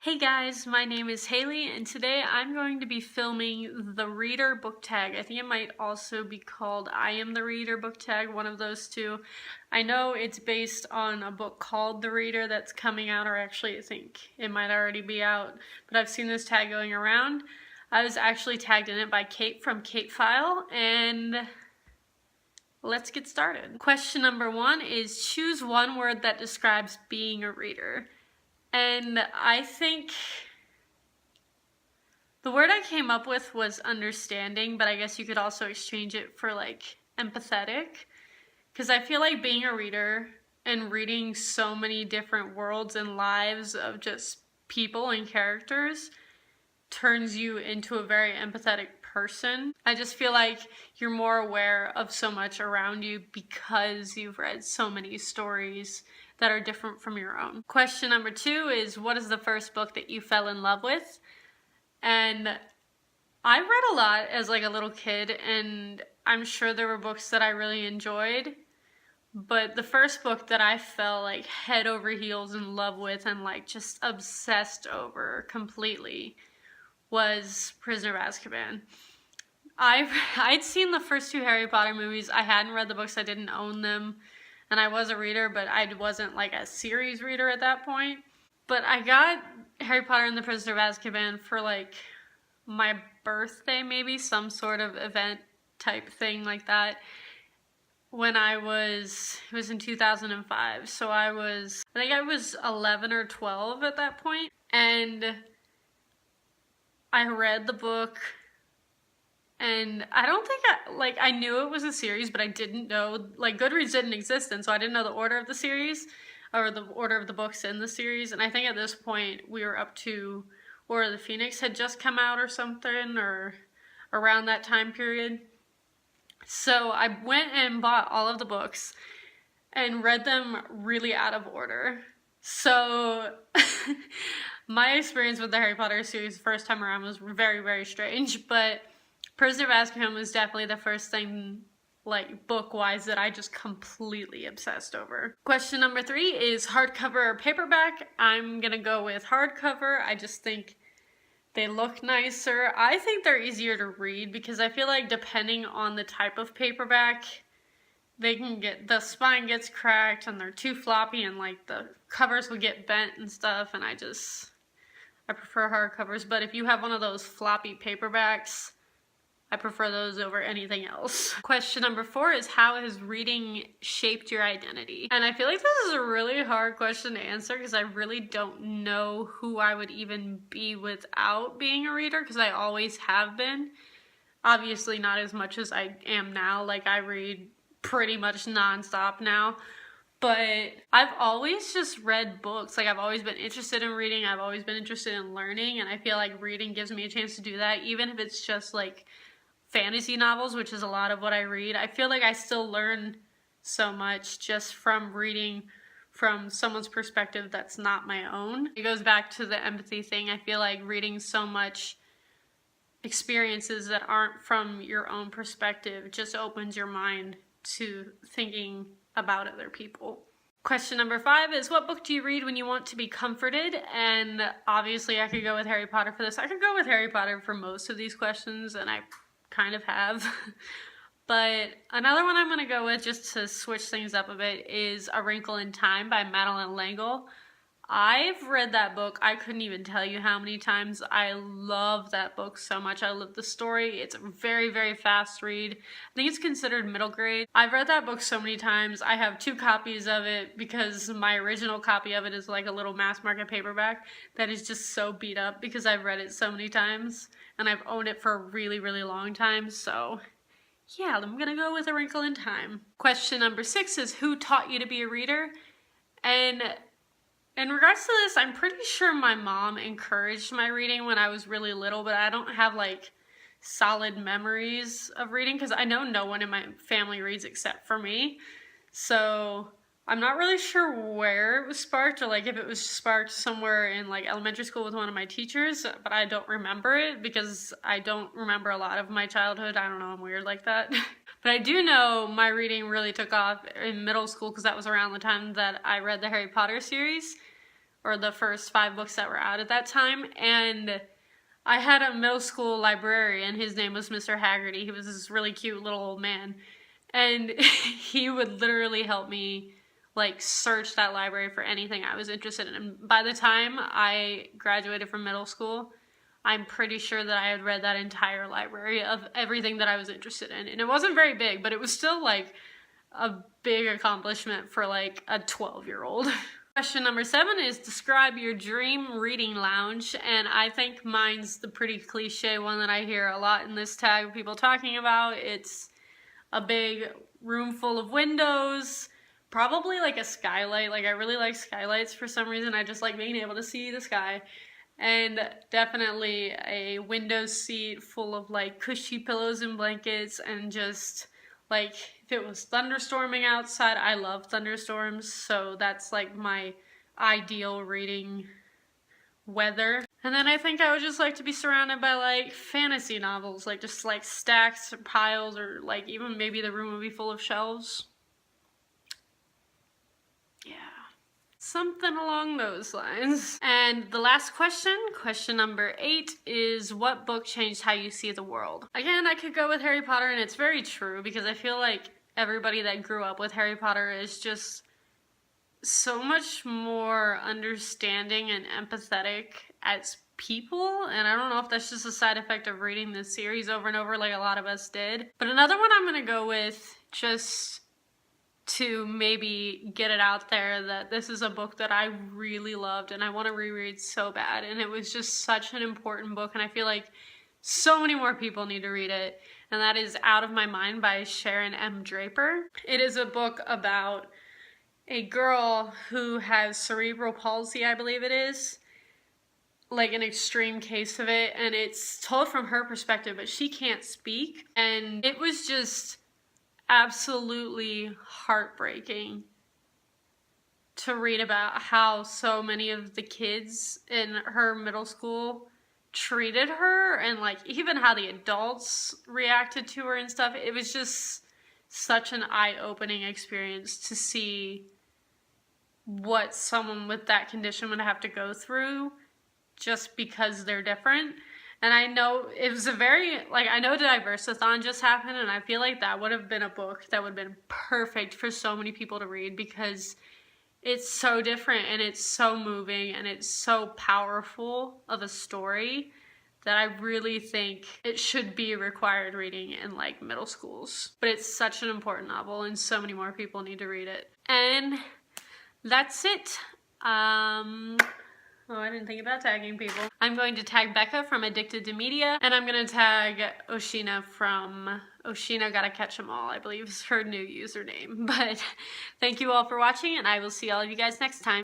Hey guys, my name is Haley and today I'm going to be filming the Reader book tag. I think it might also be called I Am the Reader book tag, one of those two. I know it's based on a book called The Reader that's coming out, or actually I think it might already be out, but I've seen this tag going around. I was actually tagged in it by Kate from Kate File, and let's get started. Question number 1 is choose one word that describes being a reader. And I think the word I came up with was understanding, but I guess you could also exchange it for like empathetic. Because I feel like being a reader and reading so many different worlds and lives of just people and characters turns you into a very empathetic person. I just feel like you're more aware of so much around you because you've read so many stories that are different from your own. Question number 2 is, what is the first book that you fell in love with? And I read a lot as like a little kid, and I'm sure there were books that I really enjoyed, but the first book that I fell like head over heels in love with and like just obsessed over completely was Prisoner of Azkaban. I'd seen the first 2 Harry Potter movies. I hadn't read the books, I didn't own them. And I was a reader, but I wasn't like a series reader at that point. But I got Harry Potter and the Prisoner of Azkaban for like my birthday, maybe some sort of event type thing like that. When it was in 2005. So I think I was 11 or 12 at that point. And I read the book. And I don't think I knew it was a series, but I didn't know, like Goodreads didn't exist, and so I didn't know the order of the series, or the order of the books in the series, and I think at this point we were up to Order of the Phoenix had just come out or something, or around that time period. So I went and bought all of the books and read them really out of order. So my experience with the Harry Potter series the first time around was very, very strange, but Prisoner of Azkaban was definitely the first thing, like, book-wise that I just completely obsessed over. Question number 3 is hardcover or paperback. I'm gonna go with hardcover. I just think they look nicer. I think they're easier to read because I feel like depending on the type of paperback, the spine gets cracked and they're too floppy and like the covers will get bent and stuff, and I prefer hardcovers. But if you have one of those floppy paperbacks, I prefer those over anything else. Question number 4 is, how has reading shaped your identity? And I feel like this is a really hard question to answer because I really don't know who I would even be without being a reader, because I always have been. Obviously not as much as I am now, like I read pretty much nonstop now. But I've always just read books. Like I've always been interested in reading, I've always been interested in learning, and I feel like reading gives me a chance to do that, even if it's just like fantasy novels, which is a lot of what I read. I feel like I still learn so much just from reading from someone's perspective that's not my own. It goes back to the empathy thing. I feel like reading so much experiences that aren't from your own perspective just opens your mind to thinking about other people. Question number 5 is, what book do you read when you want to be comforted? And obviously I could go with Harry Potter for this. I could go with Harry Potter for most of these questions, and I kind of have. But another one I'm going to go with, just to switch things up a bit, is A Wrinkle in Time by Madeleine L'Engle. I've read that book, I couldn't even tell you how many times. I love that book so much. I love the story. It's a very, very fast read. I think it's considered middle grade. I've read that book so many times. I have 2 copies of it because my original copy of it is like a little mass market paperback that is just so beat up because I've read it so many times, and I've owned it for a really, really long time. So yeah, I'm gonna go with A Wrinkle in Time. Question number 6 is, who taught you to be a reader? And in regards to this, I'm pretty sure my mom encouraged my reading when I was really little, but I don't have like solid memories of reading because I know no one in my family reads except for me. So I'm not really sure where it was sparked, or like if it was sparked somewhere in like elementary school with one of my teachers, but I don't remember it because I don't remember a lot of my childhood. I don't know, I'm weird like that. But I do know my reading really took off in middle school because that was around the time that I read the Harry Potter series, or the first 5 books that were out at that time. And I had a middle school librarian. His name was Mr. Haggerty. He was this really cute little old man. And he would literally help me like search that library for anything I was interested in. And by the time I graduated from middle school, I'm pretty sure that I had read that entire library of everything that I was interested in. And it wasn't very big, but it was still like a big accomplishment for like a 12-year-old. Question number 7 is describe your dream reading lounge. And I think mine's the pretty cliche one that I hear a lot in this tag of people talking about. It's a big room full of windows, probably like a skylight. Like I really like skylights for some reason. I just like being able to see the sky. And definitely a window seat full of like cushy pillows and blankets, and just like if it was thunderstorming outside, I love thunderstorms, so that's like my ideal reading weather. And then I think I would just like to be surrounded by like fantasy novels, like just like stacks or piles, or like even maybe the room would be full of shelves. Yeah. Something along those lines. And the last question, question number 8, is what book changed how you see the world? Again, I could go with Harry Potter, and it's very true because I feel like everybody that grew up with Harry Potter is just so much more understanding and empathetic as people. And I don't know if that's just a side effect of reading this series over and over like a lot of us did. But another one I'm gonna go with, just to maybe get it out there, that this is a book that I really loved and I want to reread so bad, and it was just such an important book, and I feel like so many more people need to read it, and that is Out of My Mind by Sharon M. Draper. It is a book about a girl who has cerebral palsy, I believe it is, like an extreme case of it, and it's told from her perspective, but she can't speak, and it was just absolutely heartbreaking to read about how so many of the kids in her middle school treated her, and like even how the adults reacted to her and stuff. It was just such an eye-opening experience to see what someone with that condition would have to go through just because they're different. And I know it was a very, like, I know Diversathon just happened, and I feel like that would have been a book that would have been perfect for so many people to read, because it's so different and it's so moving and it's so powerful of a story that I really think it should be required reading in like middle schools. But it's such an important novel and so many more people need to read it. And that's it. Oh, I didn't think about tagging people. I'm going to tag Becca from Addicted to Media, and I'm going to tag Oceana from Oceana Gotta Catch 'Em All, I believe is her new username. But thank you all for watching, and I will see all of you guys next time.